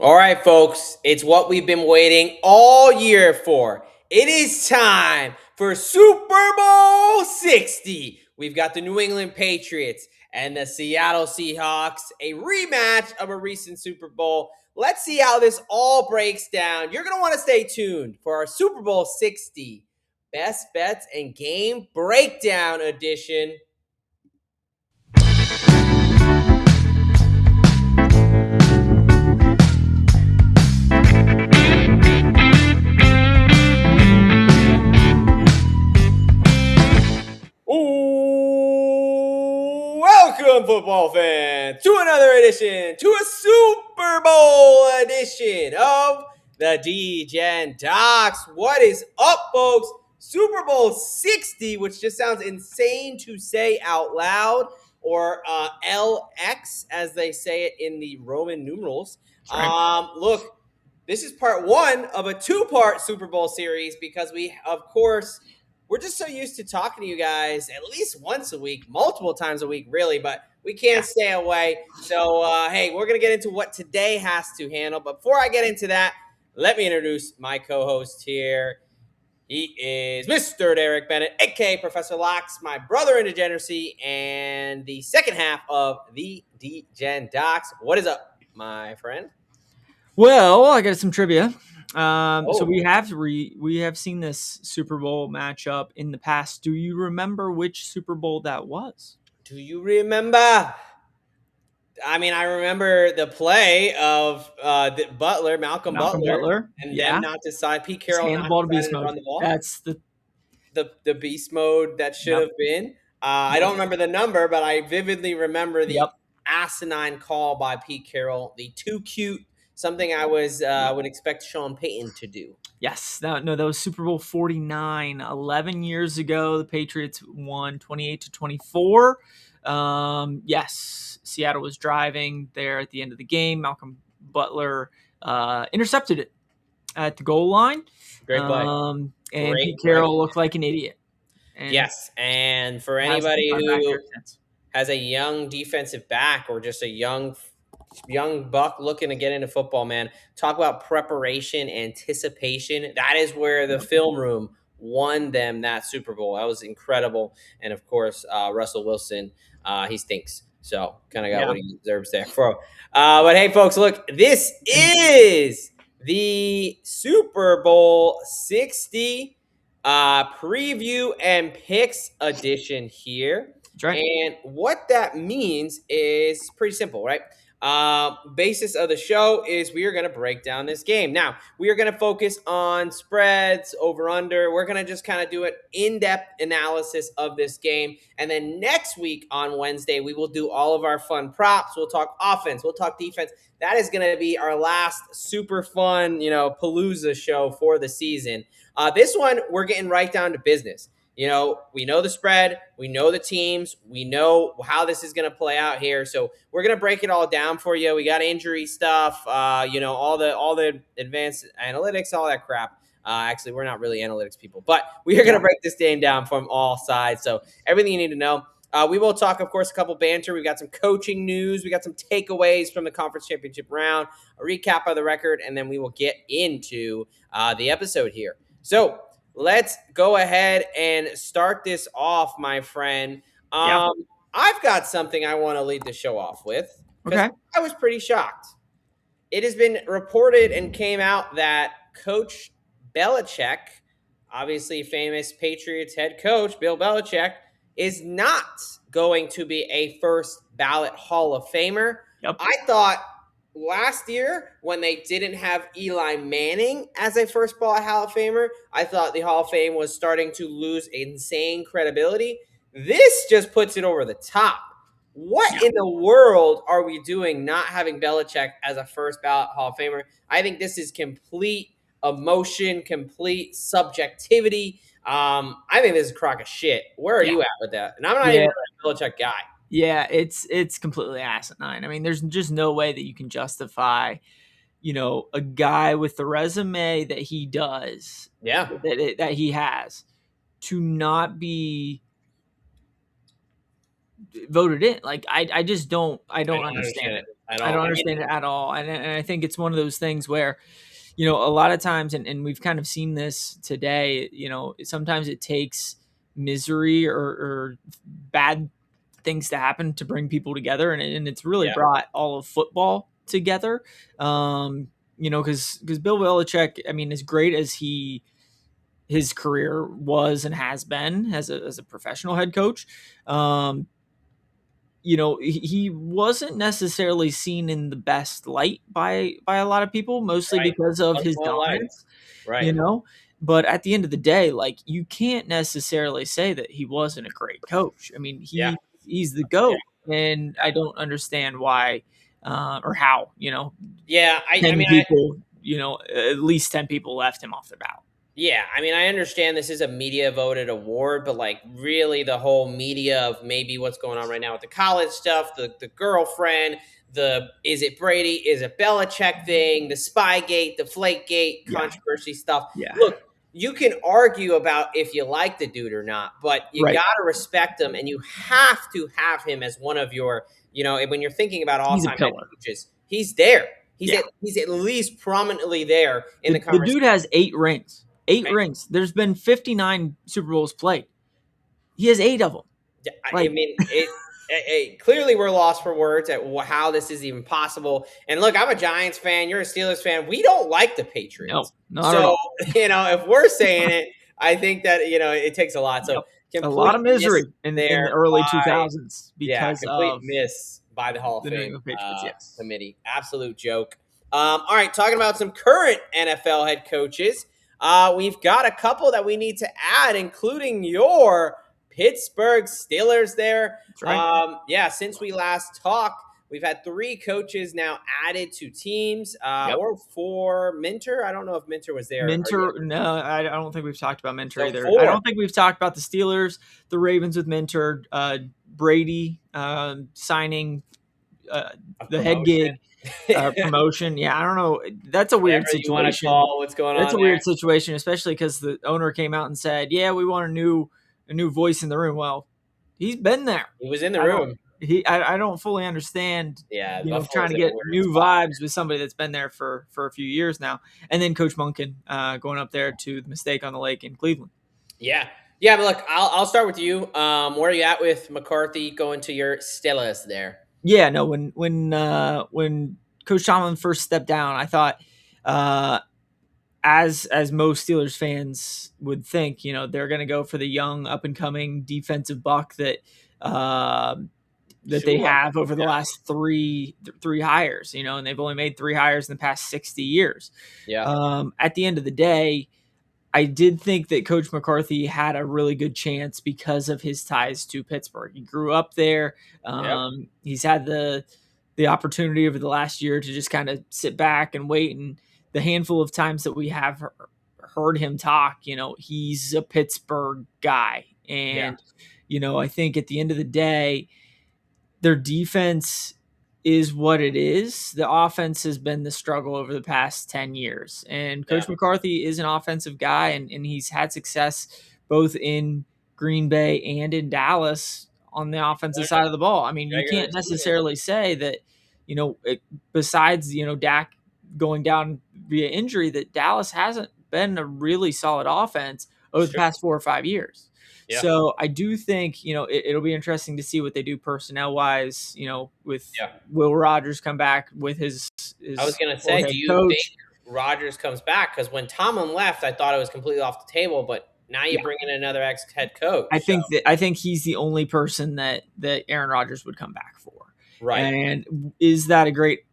All right, folks, it's what we've been waiting all year for. It is time for Super Bowl 60. We've got the New England Patriots and the Seattle Seahawks, a rematch of a recent Super Bowl. Let's see how this all breaks down. You're going to want to stay tuned for our Super Bowl 60 Best Bets and Game Breakdown edition. Welcome, football fans, to another edition, to a Super Bowl edition of the D-Gen Docs. What is up, folks? Super Bowl 60, which just sounds insane to say out loud, or LX, as they say it in the Roman numerals. Right. Look, this is part one of a two-part Super Bowl series because we, of course, we're just so used to talking to you guys at least once a week, multiple times a week, really, but we can't stay away. So, hey, we're going to get into what today has to handle. But before I get into that, let me introduce my co-host here. He is Mr. Derek Bennett, aka Professor Locks, my brother in degeneracy, and the second half of the D-Gen Docs. What is up, my friend? Well, I got some trivia. So we have seen this Super Bowl matchup in the past. Do you remember which Super Bowl that was? Do you remember? I mean, I remember the play of Malcolm Butler, and them not decide. Pete Carroll hand the not ball to deciding beast to mode. run the ball. That's The beast mode that should Yep. have been. I don't remember the number, but I vividly remember the Yep. asinine call by Pete Carroll. The too cute, something I would expect Sean Payton to do. Yes. That was Super Bowl 49. 11 years ago, the Patriots won 28-24. Yes, Seattle was driving there at the end of the game. Malcolm Butler intercepted it at the goal line. Great play. And Great Pete Carroll play. looked like an idiot. And Yes, and for hasn't anybody gone back who there since. has a young defensive back or just a young buck looking to get into football, man, talk about preparation, anticipation. That is where the film room won them that Super Bowl. That was incredible. And of course, Russell Wilson, he stinks. So kind of got what he deserves there. But hey, folks, look, this is the Super Bowl 60 preview and picks edition here. That's right. And what that means is pretty simple, right? Basis of the show is we are going to break down this game. Now, we are going to focus on spreads, over under. We're going to just kind of do an in-depth analysis of this game. And then next week on Wednesday, we will do all of our fun props. We'll talk offense. We'll talk defense. That is going to be our last super fun, palooza show for the season. This one, we're getting right down to business. We know the spread, we know the teams, we know how this is going to play out here. So we're going to break it all down for you. We got injury stuff, all the advanced analytics, all that crap. Actually, we're not really analytics people, but we are going to break this game down from all sides. So everything you need to know. We will talk, of course, a couple banter. We've got some coaching news. We got some takeaways from the conference championship round, a recap of the record, and then we will get into the episode here. So let's go ahead and start this off, my friend. I've got something I want to lead the show off with. Okay. I was pretty shocked. It has been reported and came out that Coach Belichick, obviously famous Patriots head coach, Bill Belichick, is not going to be a first ballot Hall of Famer. Yep. I thought last year, when they didn't have Eli Manning as a first ballot Hall of Famer, I thought the Hall of Fame was starting to lose insane credibility. This just puts it over the top. What in the world are we doing not having Belichick as a first ballot Hall of Famer? I think this is complete emotion, complete subjectivity. I think this is a crock of shit. Where are you at with that? And I'm not even a Belichick guy. Yeah, it's completely asinine. I mean, there's just no way that you can justify, a guy with the resume that he does, that he has, to not be voted in. Like I just don't understand it. at I all. don't I mean, understand it at all. And I think it's one of those things where, a lot of times, and we've kind of seen this today, sometimes it takes misery or bad things to happen to bring people together. And it's really yeah, brought all of football together. Because Bill Belichick, I mean, as great as his career was and has been as a professional head coach, he wasn't necessarily seen in the best light by a lot of people, mostly right. because of Wasn't his well liked. dominance, Right. you know. But at the end of the day, like, you can't necessarily say that he wasn't a great coach. I mean, Yeah. he's the Yeah. GOAT, and I don't understand why or how, Yeah. I 10 mean, people, at least 10 people left him off the ballot. yeah, I mean, I understand this is a media voted award, but like really the whole media of maybe what's going on right now with the college stuff, the girlfriend, the is it Brady, is it Belichick thing, the Spygate, the Flakegate Yeah. controversy stuff. Yeah. Look, you can argue about if you like the dude or not, but you Right. got to respect him and you have to have him as one of your, when you're thinking about He's a all-time head pillar. coaches, he's there. Yeah. He's at least prominently there in the The dude conversation. has 8 rings. 8 rings. There's been 59 Super Bowls played. He has 8 of them. Yeah, I Like, mean, clearly we're lost for words at how this is even possible. And look, I'm a Giants fan. You're a Steelers fan. We don't like the no, Patriots. not at So, all. if we're saying it, I think that, it takes a lot. So Yep. A lot complete of miss misery in there the early by, 2000s yeah, because complete of miss by the Hall of the New Fame England Patriots. Yes. committee. Absolute joke. All right, talking about some current NFL head coaches. We've got a couple that we need to add, including your Pittsburgh Steelers there. That's right. Yeah, since we last talked, we've had 3 coaches now added to teams, Yep. or 4 Minter. I don't know if Minter was there. Minter, no, I don't think we've talked about Minter So either. I 4. don't think we've talked about the Steelers, the Ravens with Minter, Brady signing A the head promotion. gig promotion. Yeah, I don't know. That's a Whatever weird you want to situation. call what's going That's on a there. weird situation, especially because the owner came out and said, "Yeah, we want a new voice in the room." Well, he's been there. He was in the I don't room. I don't fully understand, Yeah, trying Buffalo's to in a get weird new spot. vibes with somebody that's been there for a few years now. And then Coach Monken going up there to the mistake on the lake in Cleveland. Yeah. Yeah, but look, I'll start with you. Where are you at with McCarthy going to your Steelers there? Yeah, no, when Coach Tomlin first stepped down, I thought as most Steelers fans would think, they're going to go for the young up and coming defensive buck that they Shula. have over the last three hires, and they've only made 3 hires in the past 60 years. Yeah. At the end of the day, I did think that Coach McCarthy had a really good chance because of his ties to Pittsburgh. He grew up there. Yep. He's had the opportunity over the last year to just kind of sit back and wait. And the handful of times that we have heard him talk, he's a Pittsburgh guy. Yeah. And, I think at the end of the day, their defense is what it is. The offense has been the struggle over the past 10 years. And Yeah. Coach McCarthy is an offensive guy, and he's had success both in Green Bay and in Dallas on the offensive side of the ball. I mean, you Regular can't season. necessarily say that, besides, Dak going down via injury, that Dallas hasn't been a really solid offense over the past 4 or 5 years. Yeah. So I do think, it'll be interesting to see what they do personnel wise, with Will Rogers come back with his I was going to say, old do head you think coach. Rodgers comes back? Because when Tomlin left, I thought it was completely off the table, but now you Yeah. bring in another ex head coach. I think he's the only person that Aaron Rodgers would come back for. Right. And is that a great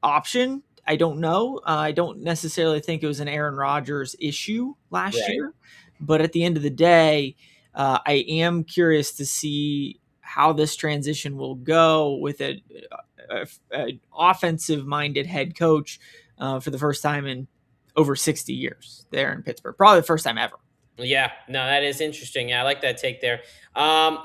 option? I don't know. I don't necessarily think it was an Aaron Rodgers issue last year, but at the end of the day, I am curious to see how this transition will go with an offensive-minded head coach for the first time in over 60 years there in Pittsburgh. Probably the first time ever. Yeah, no, that is interesting. Yeah, I like that take there.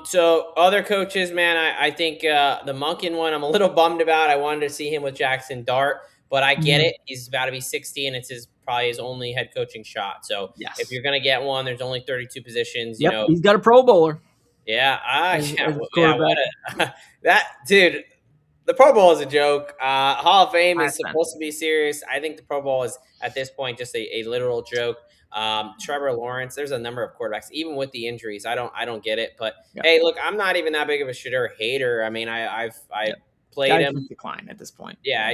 So other coaches, man, I think the Monken one I'm a little bummed about. I wanted to see him with Jackson Dart, but I get it. He's about to be 60, and it's probably his only head coaching shot. So if you're gonna get one, there's only 32 positions. Yep, he's got a Pro Bowler. Yeah, As yeah, quarterback. what that dude. The Pro Bowl is a joke. Hall of Fame is Last time. supposed to be serious. I think the Pro Bowl is at this point just a literal joke. Trevor Lawrence, there's a number of quarterbacks, even with the injuries. I don't get it. But Yep. hey, look, I'm not even that big of a shitter hater. I mean, I've Yep. played Guys him. just decline at this point. Yeah,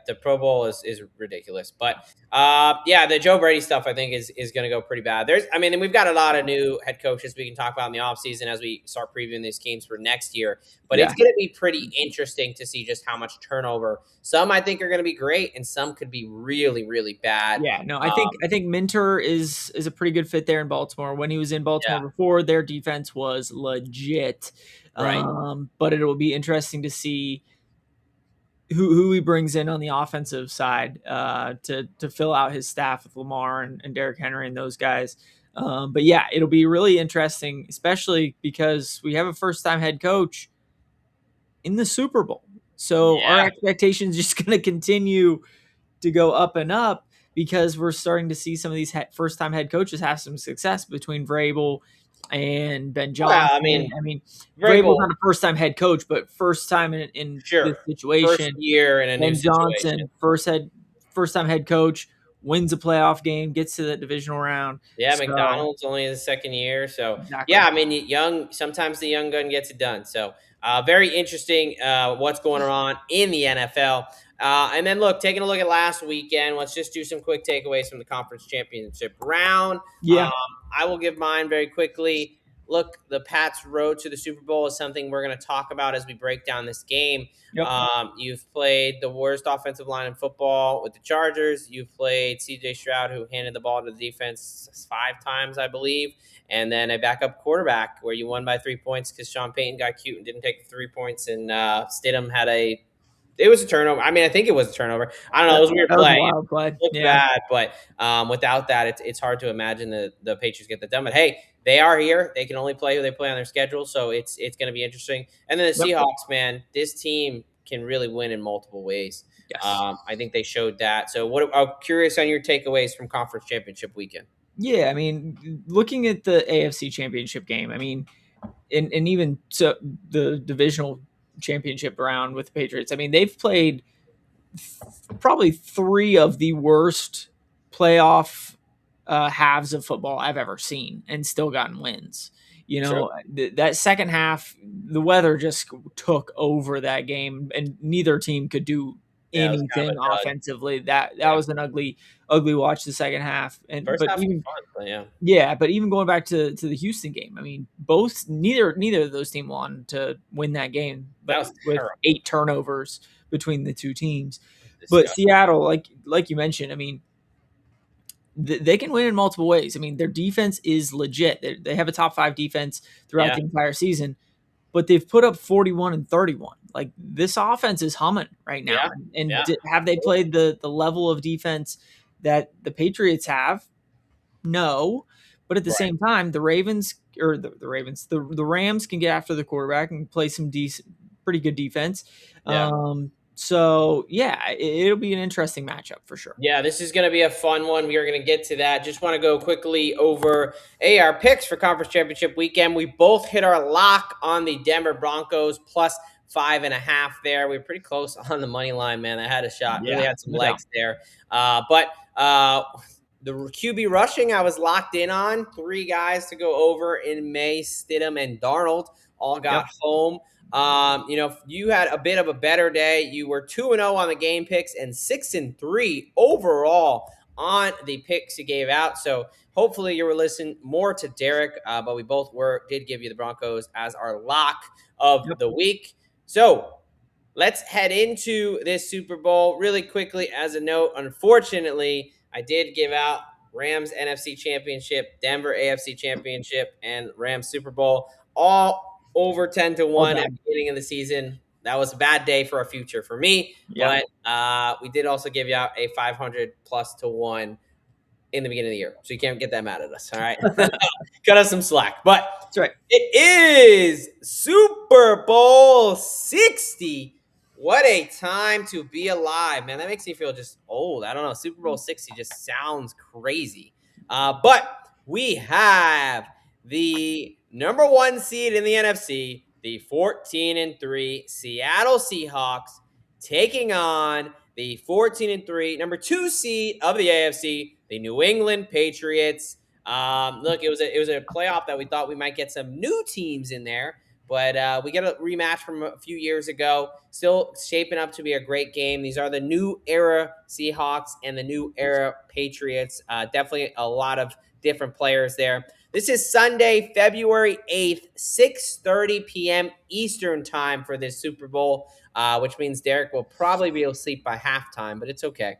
the Pro Bowl is ridiculous. But yeah, the Joe Brady stuff I think is going to go pretty bad. I mean, and we've got a lot of new head coaches we can talk about in the offseason as we start previewing these games for next year. But it's Yeah. going to be pretty interesting to see just how much turnover. Some I think are going to be great, and some could be really, really bad. Yeah, no, I think Minter is a pretty good fit there in Baltimore. When he was in Baltimore Yeah, before, their defense was legit. right. But it will be interesting to see who he brings in on the offensive side to fill out his staff with Lamar and Derrick Henry and those guys. But yeah, it'll be really interesting, especially because we have a first time head coach in the Super Bowl. So our Yeah. expectations just going to continue to go up and up because we're starting to see some of these first time head coaches have some success between Vrabel and Ben Well, I Johnson. mean, I mean, Vrabel's Vrabel, not a first time head coach, but first time in this sure, first situation. year in a new Ben situation. Johnson, first time head coach, wins a playoff game, gets to the divisional round. Yeah, So McDonald's only his second year, so exactly. yeah, I mean, young. Sometimes the young gun gets it done. So very interesting what's going on in the NFL. And then look, taking a look at last weekend, let's just do some quick takeaways from the conference championship round. Um, Yeah. I will give mine very quickly. Look, the Pats' road to the Super Bowl is something we're going to talk about as we break down this game. Yep. You've played the worst offensive line in football with the Chargers. You've played C.J. Stroud, who handed the ball to the defense 5 times, I believe, and then a backup quarterback where you won by 3 points because Sean Payton got cute and didn't take the 3 points, and Stidham had a. It was a turnover. I mean, I think it was a turnover. I don't know. It was a weird That was a play. wild play. Looked Yeah. bad, but without that, it's hard to imagine the Patriots get that done. But hey, they are here. They can only play who they play on their schedule, so it's going to be interesting. And then the Yep. Seahawks, man, this team can really win in multiple ways. Yes. I think they showed that. So, I'm curious on your takeaways from conference championship weekend. Yeah, I mean, looking at the AFC Championship game, I mean, and even so, the divisional championship round with the Patriots. I mean, they've played probably three of the worst playoff halves of football I've ever seen, and still gotten wins. You True. know, that second half, the weather just took over that game, and neither team could do Yeah, it was kind of anything a dud. offensively. That Yeah, was an ugly watch the second half. And first but half was even fun, but yeah, yeah, but even going back to the Houston game, I mean, neither of those teams wanted to win that game, that but was with terrible. 8 turnovers between the two teams. But Disgusting. Seattle, like you mentioned, I mean, they can win in multiple ways. I mean, their defense is legit. They have a top 5 defense throughout Yeah, the entire season, but they've put up 41 and 31. Like this offense is humming right now. yeah, And yeah. have they played the level of defense that the Patriots have? No, but at the Right. same time, the Ravens or the Ravens, the Rams can get after the quarterback and play some decent, pretty good defense. Yeah. So yeah, it'll be an interesting matchup for sure. Yeah, this is going to be a fun one. We are going to get to that. Just want to go quickly over our picks for conference championship weekend. We both hit our lock on the Denver Broncos plus 5.5 there. We were pretty close on the money line, man. I had a shot. Really Yeah, had some no doubt. legs there. But the QB rushing, I was locked in on. 3 guys to go over in May, Stidham, and Darnold all got Yep. home. You had a bit of a better day. You were 2-0 on the game picks and 6-3 overall on the picks you gave out. So hopefully you were listening more to Derek, but we both did give you the Broncos as our lock of Yep. the week. So let's head into this Super Bowl really quickly. As a note, unfortunately, I did give out Rams NFC Championship, Denver AFC Championship, and Rams Super Bowl all over 10 to All 1 at done. the beginning of the season. That was a bad day for our future for me, Yeah. but we did also give you out a 500 plus to 1 in the beginning of the year. So you can't get that mad at us. All right. Cut us some slack. But That's right. it is Super Bowl 60. What a time to be alive, man. That makes me feel just old. I don't know. Super Bowl 60 just sounds crazy. But we have the number 1 seed in the NFC, the 14-3 Seattle Seahawks taking on the 14-3 number 2 seed of the AFC, the New England Patriots. Look, it was a playoff that we thought we might get some new teams in there, but we get a rematch from a few years ago. Still shaping up to be a great game. These are the new era Seahawks and the new era Patriots. Definitely a lot of different players there. This is Sunday, February 8th, 6:30 p.m. Eastern time for this Super Bowl, which means Derek will probably be asleep by halftime, but it's okay.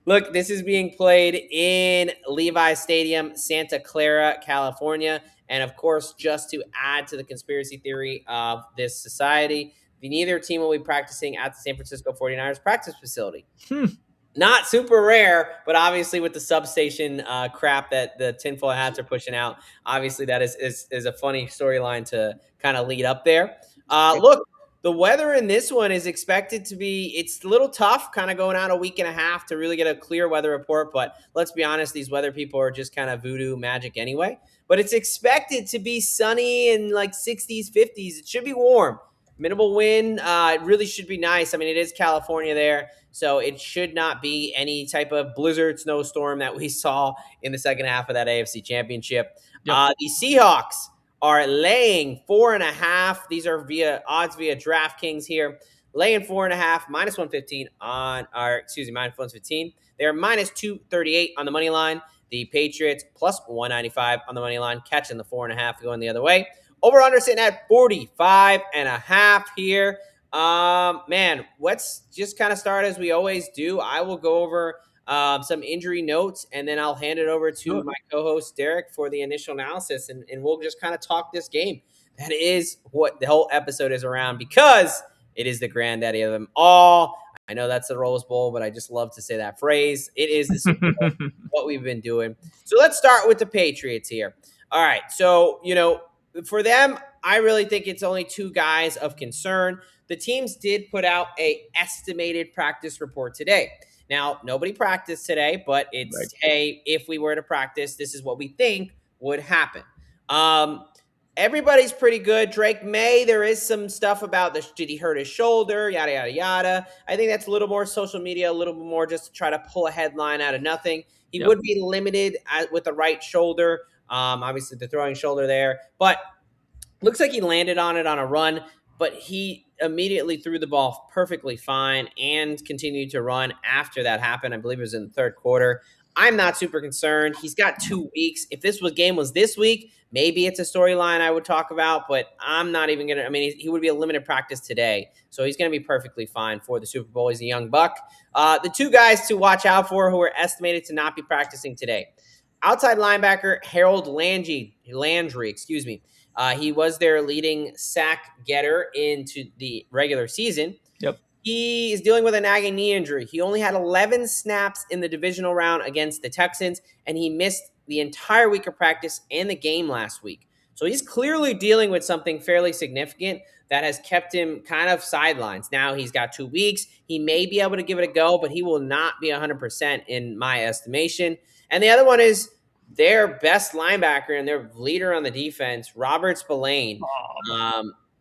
Look, this is being played in Levi Stadium, Santa Clara, California. And of course, just to add to the conspiracy theory of this society, neither team will be practicing at the San Francisco 49ers practice facility. Not super rare, but obviously with the substation crap that the tinfoil hats are pushing out, obviously that is a funny storyline to kind of lead up there. Look, the weather in this one is expected to be, it's a little tough kind of going out a week and a half to really get a clear weather report, but let's be honest, these weather people are just kind of voodoo magic anyway. But it's expected to be sunny in like 60s, 50s. It should be warm. Minimal wind. It really should be nice. I mean, it is California there, so it should not be any type of blizzard snowstorm that we saw in the second half of that AFC Championship. Yep. The Seahawks are laying 4.5. These are via odds via DraftKings here. Laying 4.5, minus 115 on, or excuse me, minus 115. They're minus 238 on the money line. The Patriots plus 195 on the money line, catching the 4.5 going the other way. Over under sitting at 45.5 here. Man, let's just kind of start as we always do. I will go over some injury notes, and then I'll hand it over to my co-host Derek for the initial analysis, and we'll just kind of talk this game. That is what the whole episode is around, because it is the granddaddy of them all. I know that's the Rose Bowl, but I just love to say that phrase. It is the Super Bowl, what we've been doing. So let's start with the Patriots here. All right, so, for them, I really think it's only two guys of concern. The teams did put out a estimated practice report today. Now, nobody practiced today, but it's, right, hey, if we were to practice, this is what we think would happen. Everybody's pretty good. Drake May, there is some stuff about did he hurt his shoulder, yada, yada, yada. I think that's a little more social media, a little bit more just to try to pull a headline out of nothing. He would be limited with the right shoulder. Obviously, the throwing shoulder there. But looks like he landed on it on a run, but he immediately threw the ball perfectly fine and continued to run after that happened. I believe it was in the third quarter. I'm not super concerned. He's got 2 weeks. If this game was this week, maybe it's a storyline I would talk about, but I'm not even going to. I mean, he would be a limited practice today, so he's going to be perfectly fine for the Super Bowl. He's a young buck. The two guys to watch out for who are estimated to not be practicing today. Outside linebacker Harold Landry, he was their leading sack getter into the regular season. Yep. He is dealing with a nagging knee injury. He only had 11 snaps in the divisional round against the Texans, and he missed the entire week of practice and the game last week. So he's clearly dealing with something fairly significant that has kept him kind of sidelines. Now he's got 2 weeks. He may be able to give it a go, but he will not be 100% in my estimation. And the other one is their best linebacker and their leader on the defense, Robert Spillane.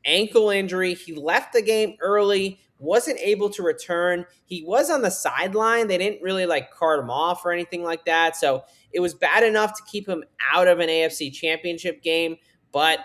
Ankle injury. He left the game early, wasn't able to return. He was on the sideline. They didn't really cart him off or anything like that. So it was bad enough to keep him out of an AFC championship game. But,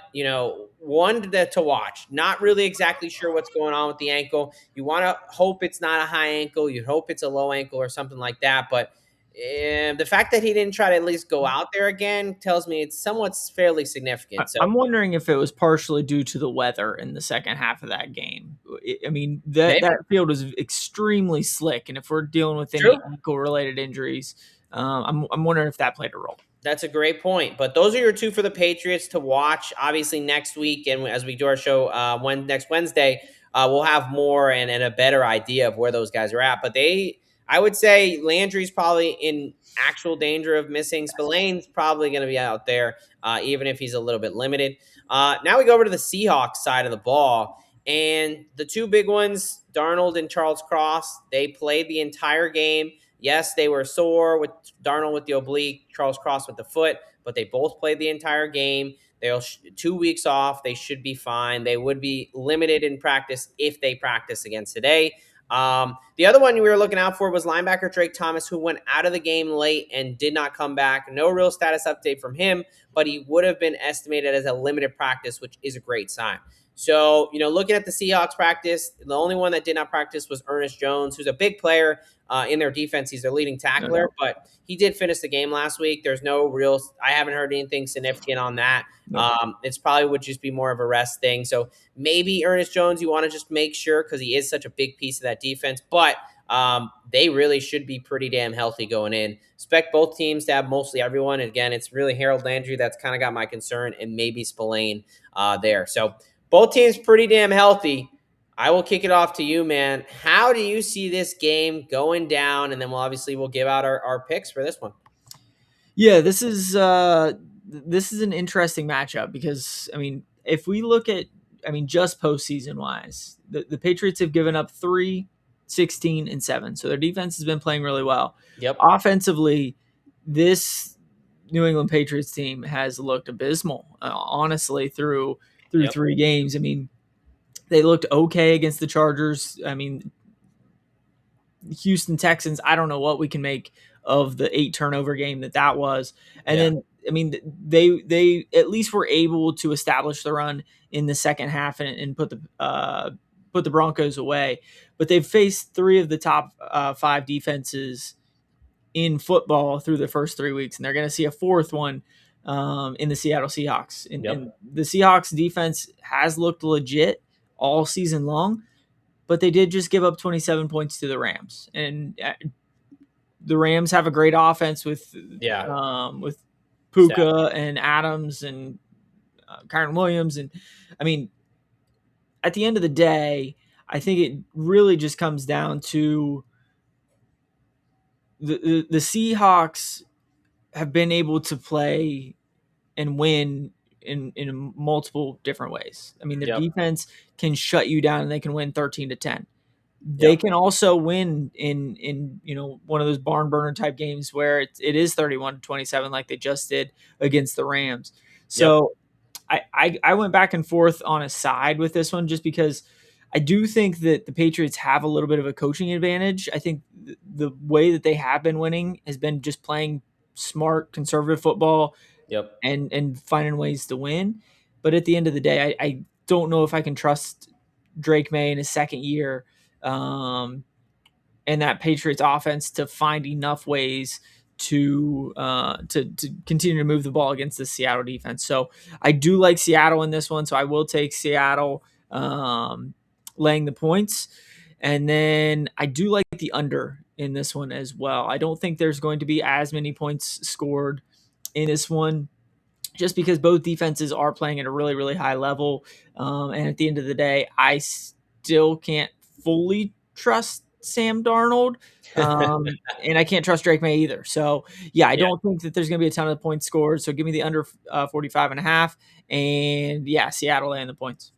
one to watch. Not really exactly sure what's going on with the ankle. You want to hope it's not a high ankle. You hope it's a low ankle or something like that. But the fact that he didn't try to at least go out there again tells me it's somewhat fairly significant. So I'm wondering if it was partially due to the weather in the second half of that game. I mean, that field was extremely slick, and if we're dealing with any ankle-related injuries, I'm wondering if that played a role. That's a great point. But those are your two for the Patriots to watch. Obviously, next week, and as we do our show next Wednesday, we'll have more and a better idea of where those guys are at. But I would say Landry's probably in actual danger of missing. Spillane's probably going to be out there, even if he's a little bit limited. Now we go over to the Seahawks side of the ball. And the two big ones, Darnold and Charles Cross, they played the entire game. Yes, they were sore with Darnold with the oblique, Charles Cross with the foot, but they both played the entire game. They'll 2 weeks off. They should be fine. They would be limited in practice if they practice again today. The other one we were looking out for was linebacker Drake Thomas, who went out of the game late and did not come back. No real status update from him, but he would have been estimated as a limited practice, which is a great sign. So, looking at the Seahawks practice, the only one that did not practice was Ernest Jones, who's a big player in their defense. He's their leading tackler, but he did finish the game last week. There's no real, I haven't heard anything significant on that. It's probably would just be more of a rest thing. So maybe Ernest Jones, you want to just make sure because he is such a big piece of that defense, but they really should be pretty damn healthy going in. Expect both teams to have mostly everyone. Again, it's really Harold Landry that's kind of got my concern, and maybe Spillane there. So both teams pretty damn healthy. I will kick it off to you, man. How do you see this game going down? And then we'll give out our picks for this one. Yeah, this is an interesting matchup because if we look at just postseason wise, the Patriots have given up 3, 16, and 7. So their defense has been playing really well. Yep. Offensively, this New England Patriots team has looked abysmal, honestly, through 3 games. They looked okay against the Chargers. Houston Texans, I don't know what we can make of the 8 turnover game that was. And then, they at least were able to establish the run in the second half and put the Broncos away. But they've faced 3 of the top 5 defenses in football through the first 3 weeks, and they're going to see a 4th one in the Seattle Seahawks. And the Seahawks defense has looked legit all season long, but they did just give up 27 points to the Rams. And the Rams have a great offense with Puka and Adams and Kyron Williams. And at the end of the day, I think it really just comes down to the Seahawks have been able to play and win in multiple different ways. Their defense can shut you down and they can win 13-10. They can also win in one of those barn burner type games where it is 31-27 like they just did against the Rams. So I went back and forth on a side with this one just because I do think that the Patriots have a little bit of a coaching advantage. I think the way that they have been winning has been just playing smart, conservative football and finding ways to win. But at the end of the day, I don't know if I can trust Drake May in his second year and that Patriots offense to find enough ways to continue to move the ball against the Seattle defense. So I do like Seattle in this one. So I will take Seattle laying the points. And then I do like the under in this one as well. I don't think there's going to be as many points scored in this one just because both defenses are playing at a really, really high level. And at the end of the day, I still can't fully trust Sam Darnold. And I can't trust Drake May either. So, I don't think that there's going to be a ton of points scored. So give me the under 45.5. And Seattle laying the points.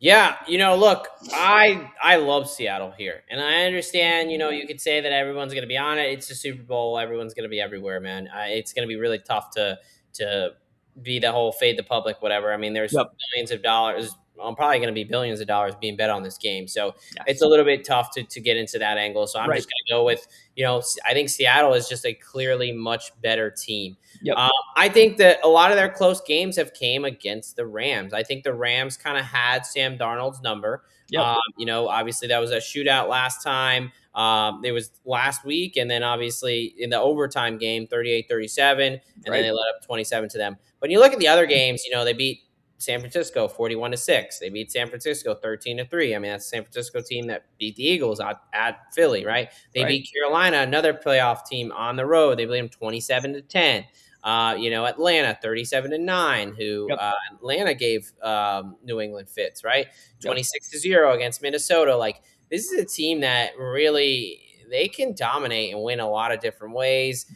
Yeah, look, I love Seattle here, and I understand. You could say that everyone's going to be on it. It's the Super Bowl; everyone's going to be everywhere, man. It's going to be really tough to be the whole fade the public, whatever. There's millions of dollars. I'm probably going to be billions of dollars being bet on this game, so it's a little bit tough to get into that angle. So I'm just going to go with, I think Seattle is just a clearly much better team. I think that a lot of their close games have came against the Rams. I think the Rams kind of had Sam Darnold's number. Obviously that was a shootout last time. It was last week, and then obviously in the overtime game, 38-37, and then they let up 27 to them. But you look at the other games, they beat San Francisco 41-6. They beat San Francisco 13-3. That's the San Francisco team that beat the Eagles at Philly, right? They beat Carolina, another playoff team, on the road. They beat them 27-10. Atlanta 37-9, who Atlanta gave New England fits, right? 26-0 against Minnesota. Like, this is a team that really, they can dominate and win a lot of different ways.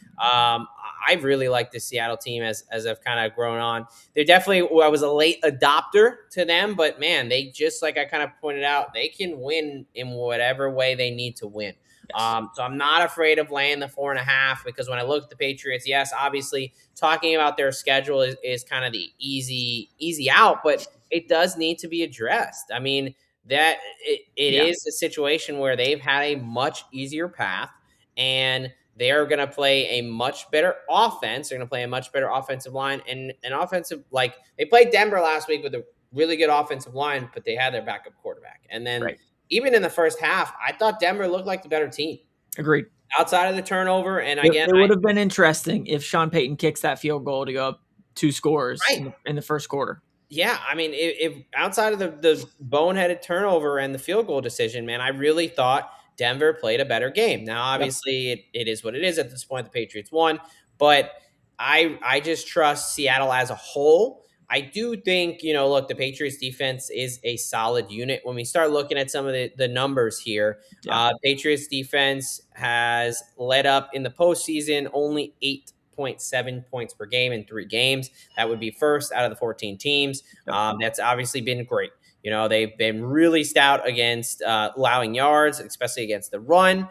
I really like the Seattle team as I've kind of grown on. They're definitely, I was a late adopter to them, but man, they just, like I kind of pointed out, they can win in whatever way they need to win. Yes. So I'm not afraid of laying the 4.5, because when I look at the Patriots, yes, obviously talking about their schedule is kind of the easy out, but it does need to be addressed. I mean, it Yeah. is a situation where they've had a much easier path, and they are going to play a much better offense. They're going to play a much better offensive line, and an offensive, like they played Denver last week with a really good offensive line, but they had their backup quarterback. And then Right. even in the first half, I thought Denver looked like the better team Agreed. outside of the turnover. And It, again, it would have been interesting if Sean Payton kicks that field goal to go up 2 scores right. in the first quarter. Yeah, I mean, if outside of the boneheaded turnover and the field goal decision, man, I really thought Denver played a better game. Now, Yep. obviously, it is what it is at this point. The Patriots won, but I just trust Seattle as a whole. I do think, look, the Patriots defense is a solid unit. When we start looking at some of the numbers here, Yeah. Patriots defense has led up in the postseason only 8.7 points per game in 3 games. That would be first out of the 14 teams. Yep. That's obviously been great. They've been really stout against allowing yards, especially against the run.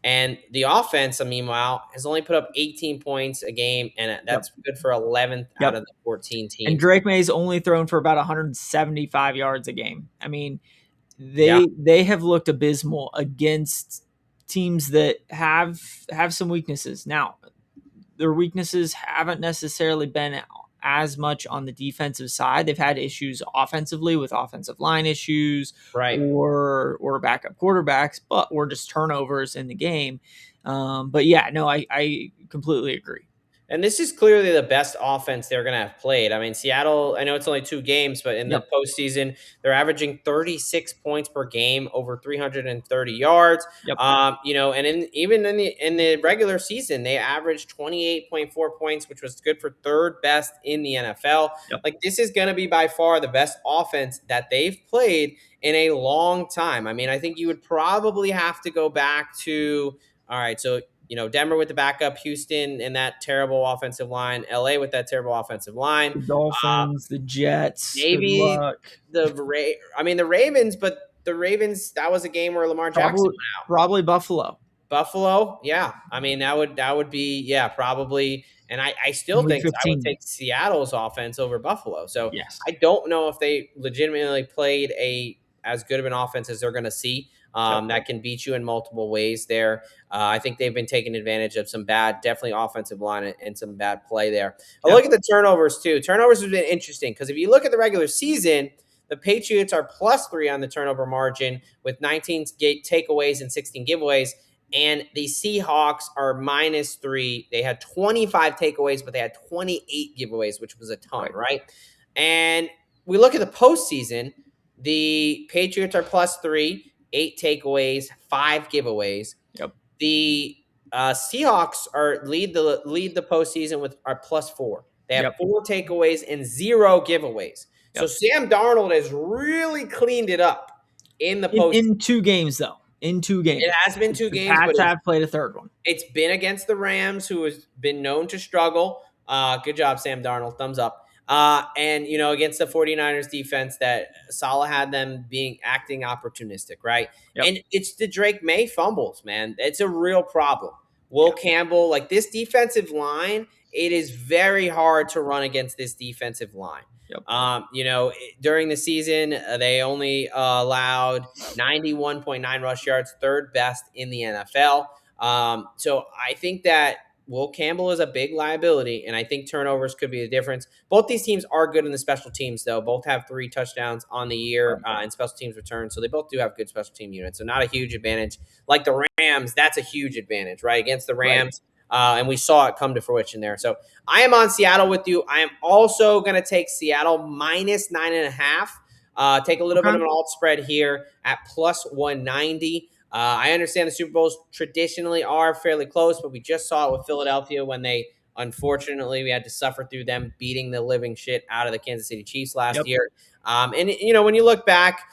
And the offense, meanwhile, has only put up 18 points a game, and Yep. that's good for 11th out Yep. of the 14 And teams. Drake May's only thrown for about 175 yards a game. I mean, Yeah, they have looked abysmal against teams that have some weaknesses. Now, their weaknesses haven't necessarily been as much on the defensive side. They've had issues offensively with offensive line issues right. or backup quarterbacks, but or just turnovers in the game. But yeah, no, I completely agree. And this is clearly the best offense they're going to have played. I mean, Seattle, I know it's only 2 games, but in the Yep. postseason, they're averaging 36 points per game, over 330 yards. Yep. And even in the regular season, they averaged 28.4 points, which was good for third best in the NFL. Yep. Like, this is going to be by far the best offense that they've played in a long time. I mean, I think you would probably have to go back to, all right, so Denver with the backup, Houston and that terrible offensive line, LA with that terrible offensive line, The Dolphins, the Jets, good maybe luck. the Ravens, but the Ravens, that was a game where Lamar Jackson Probably went out. probably Buffalo. Buffalo, yeah. I mean, that would be, yeah, probably. And I still In week think I would 15. take Seattle's offense over Buffalo. So Yes. I don't know if they legitimately played as good of an offense as they're going to see. Yep. That can beat you in multiple ways there. I think they've been taking advantage of some bad, definitely offensive line and some bad play there. I Yep. look at the turnovers too. Turnovers have been interesting because if you look at the regular season, the Patriots are +3 on the turnover margin with 19 takeaways and 16 giveaways. And the Seahawks are -3. They had 25 takeaways, but they had 28 giveaways, which was a ton, right? And we look at the postseason, the Patriots are +3, 8 takeaways, 5 giveaways. Yep. The Seahawks lead the postseason with are +4. They have Yep. 4 takeaways and 0 giveaways. So Yep. Sam Darnold has really cleaned it up in the postseason. In 2 games though. In 2 games. It has been 2 The games, but Pats have played a third one. it's been against the Rams, who has been known to struggle. Good job, Sam Darnold. Thumbs up. And, against the 49ers defense that Salah had them acting opportunistic, right? Yep. And it's the Drake May fumbles, man. It's a real problem. Will Yeah. Campbell, like this defensive line, it is very hard to run against this defensive line. Yep. During the season, they only allowed 91.9 rush yards, third best in the NFL. So I think that Will Campbell is a big liability, and I think turnovers could be the difference. Both these teams are good in the special teams, though. Both have 3 touchdowns on the year in special teams returns, so they both do have good special team units. So not a huge advantage. Like the Rams, that's a huge advantage, right? Against the Rams. And we saw it come to fruition there. So I am on Seattle with you. I am also going to take Seattle -9.5. Take a little bit of an alt spread here at +190. I understand the Super Bowls traditionally are fairly close, but we just saw it with Philadelphia when unfortunately, we had to suffer through them beating the living shit out of the Kansas City Chiefs last year. When you look back,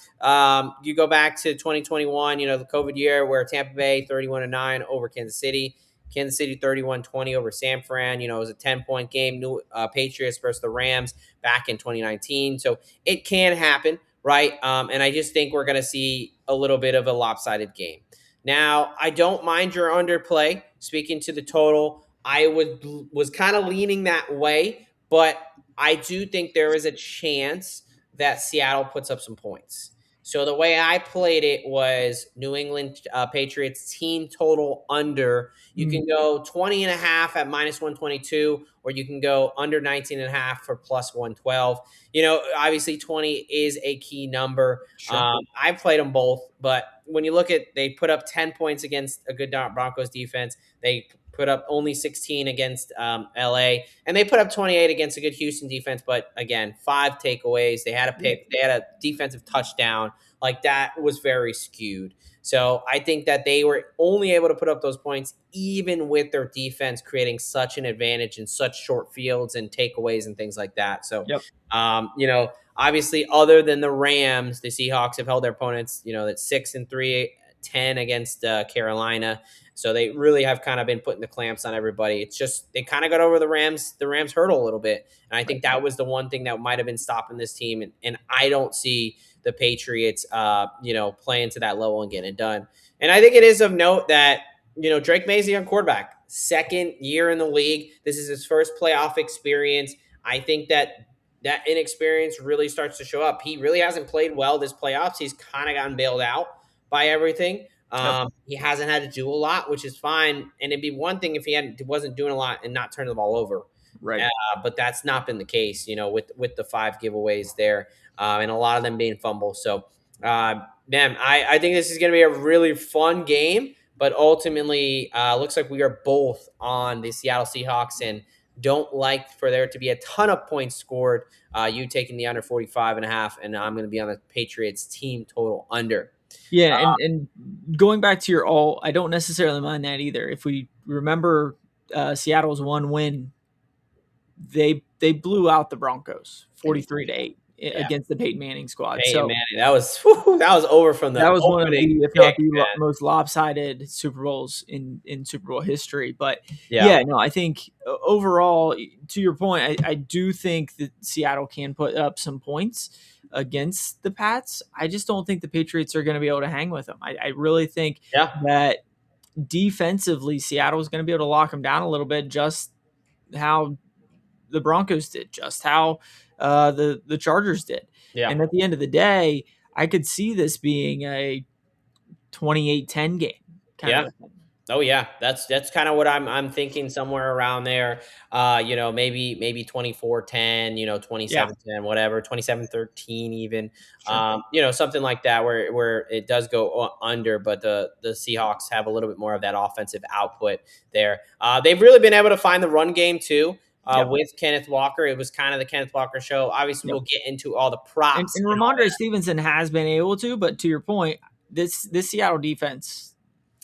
you go back to 2021, the COVID year where Tampa Bay 31-9 over Kansas City. Kansas City 31-20 over San Fran. It was a 10-point game. New Patriots versus the Rams back in 2019. So it can happen, right? And I just think we're going to see a little bit of a lopsided game. Now, I don't mind your underplay. Speaking to the total, I was kind of leaning that way, but I do think there is a chance that Seattle puts up some points. So the way I played it was New England Patriots team total under. You can go 20 and a half at minus 122, or you can go under 19 and a half for plus 112. Obviously 20 is a key number. Sure. I played them both, but when you look at, they put up 10 points against a good Broncos defense. They put up only 16 against LA, and they put up 28 against a good Houston defense. But again, 5 takeaways. They had a pick. They had a defensive touchdown. Like, that was very skewed. So I think that they were only able to put up those points even with their defense creating such an advantage in such short fields and takeaways and things like that. So, Yep. obviously, other than the Rams, the Seahawks have held their opponents, that's 6-3, 10 against Carolina. So they really have kind of been putting the clamps on everybody. It's just they kind of got over the Rams hurdle a little bit. And I think that was the one thing that might have been stopping this team. And I don't see the Patriots, playing to that level and getting it done. And I think it is of note that, Drake May's a young quarterback, second year in the league. This is his first playoff experience. I think that inexperience really starts to show up. He really hasn't played well this playoffs. He's kind of gotten bailed out by everything. He hasn't had to do a lot, which is fine. And it'd be one thing if he wasn't doing a lot and not turning the ball over. Right. But that's not been the case, with the 5 giveaways there, and a lot of them being fumbles. So, man, I think this is going to be a really fun game. But ultimately, looks like we are both on the Seattle Seahawks and don't like for there to be a ton of points scored. You taking the under 45.5, and I'm going to be on the Patriots team total under. Yeah, and going back to your all, I don't necessarily mind that either. If we remember Seattle's one win, they blew out the Broncos 43-8 against the Peyton Manning squad. Peyton Manning, that was over from the that was one of the, if not the most lopsided Super Bowls in Super Bowl history. But I think overall, to your point, I do think that Seattle can put up some points against the Pats. I just don't think the Patriots are going to be able to hang with them. I really think that defensively, Seattle is going to be able to lock them down a little bit, just how the Broncos did, just how the Chargers did. And at the end of the day, I could see this being a 28-10 game. Kind of. Oh yeah, that's kind of what I'm thinking, somewhere around there. Maybe 24-10, 27-10, whatever, 27-13 even. Sure. Something like that where it does go under, but the Seahawks have a little bit more of that offensive output there. They've really been able to find the run game too. With Kenneth Walker. It was kind of the Kenneth Walker show. Obviously, we'll get into all the props. And Ramondre Stevenson has been able to, but to your point, this Seattle defense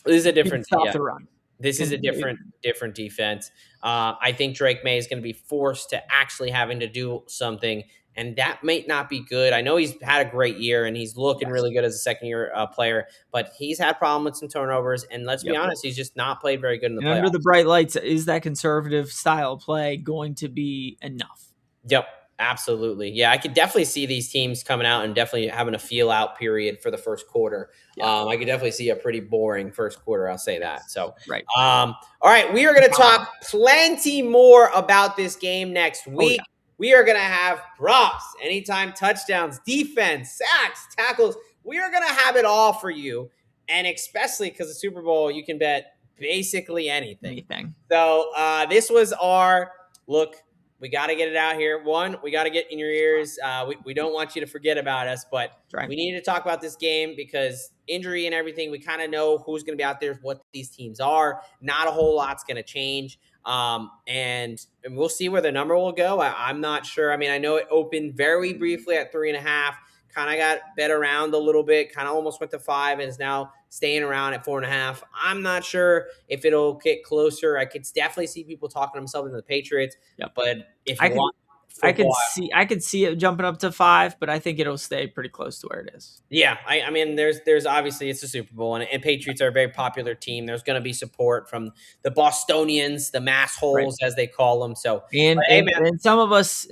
is a different stop the run. This is a different defense. I think Drake May is going to be forced to actually having to do something, and that might not be good. I know he's had a great year, and he's looking really good as a second-year player, but he's had problems with some turnovers, and let's be honest, he's just not played very good in the playoffs. Under the bright lights, is that conservative style of play going to be enough? Yep. Absolutely. Yeah, I could definitely see these teams coming out and definitely having a feel-out period for the first quarter. I could definitely see a pretty boring first quarter, I'll say that. So, right. All right, we are going to talk plenty more about this game next week. We are going to have props, anytime touchdowns, defense, sacks, tackles. We are going to have it all for you, and especially because the Super Bowl, you can bet basically anything. So, this was our look. We got to get it out here. One, we got to get in your ears. We don't want you to forget about us, but we need to talk about this game because injury and everything, we kind of know who's going to be out there, what these teams are. Not a whole lot's going to change. And we'll see where the number will go. I'm not sure. I mean, I know it opened very briefly at 3.5, kind of got bet around a little bit, kind of almost went to 5 and is now staying around at 4.5. I'm not sure if it'll get closer. I could definitely see people talking themselves into the Patriots, but if you want, for a while. I could see it jumping up to 5, but I think it'll stay pretty close to where it is. Yeah, I mean, there's obviously it's a Super Bowl, and Patriots are a very popular team. There's going to be support from the Bostonians, the mass Right. holes as they call them. So, And but hey, man, some of us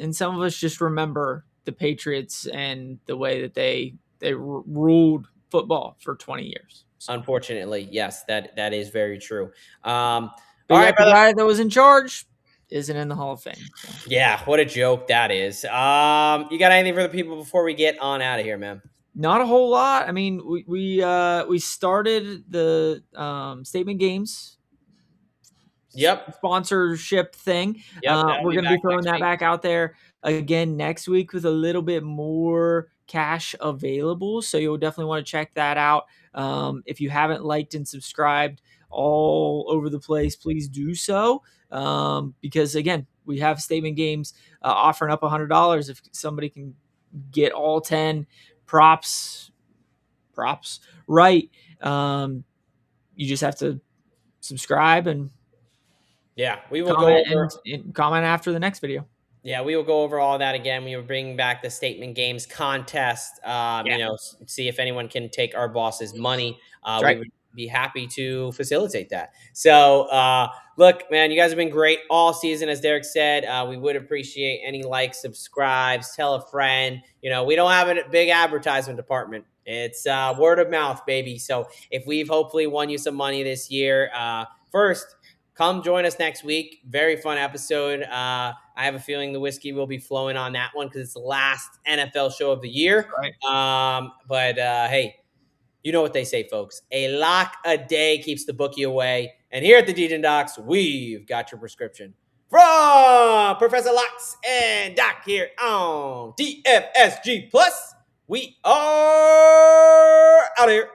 just remember the Patriots and the way that they ruled football for 20 years. So. unfortunately, yes, that is very true. All But right, yet the brother. guy that was in charge isn't in the Hall of Fame. So. Yeah, what a joke that is. You got anything for the people before we get on out of here, man? Not a whole lot. I mean, we started the statement games Yep. sponsorship thing. Yep, that'll We're be going to be back throwing next that week. back out there again next week with a little bit more cash available. So you'll definitely want to check that out. If you haven't liked and subscribed all over the place, please do so. Because again, we have statement games offering up $100 if somebody can get all 10 props right. You just have to subscribe and Yeah, we will go comment over. and comment after the next video. Yeah, we will go over all that again. We will bring back the statement games contest. Yeah, See if anyone can take our boss's money. that's We right. would be happy to facilitate that. So, look, man, you guys have been great all season, as Derek said. We would appreciate any likes, subscribes, tell a friend. We don't have a big advertisement department. It's word of mouth, baby. So, if we've hopefully won you some money this year, first, come join us next week. Very fun episode. I have a feeling the whiskey will be flowing on that one because it's the last NFL show of the year. Right. But hey, you know what they say, folks. A lock a day keeps the bookie away. And here at the Dejan Docs, we've got your prescription from Professor Locks and Doc here on DFSG Plus. We are out of here.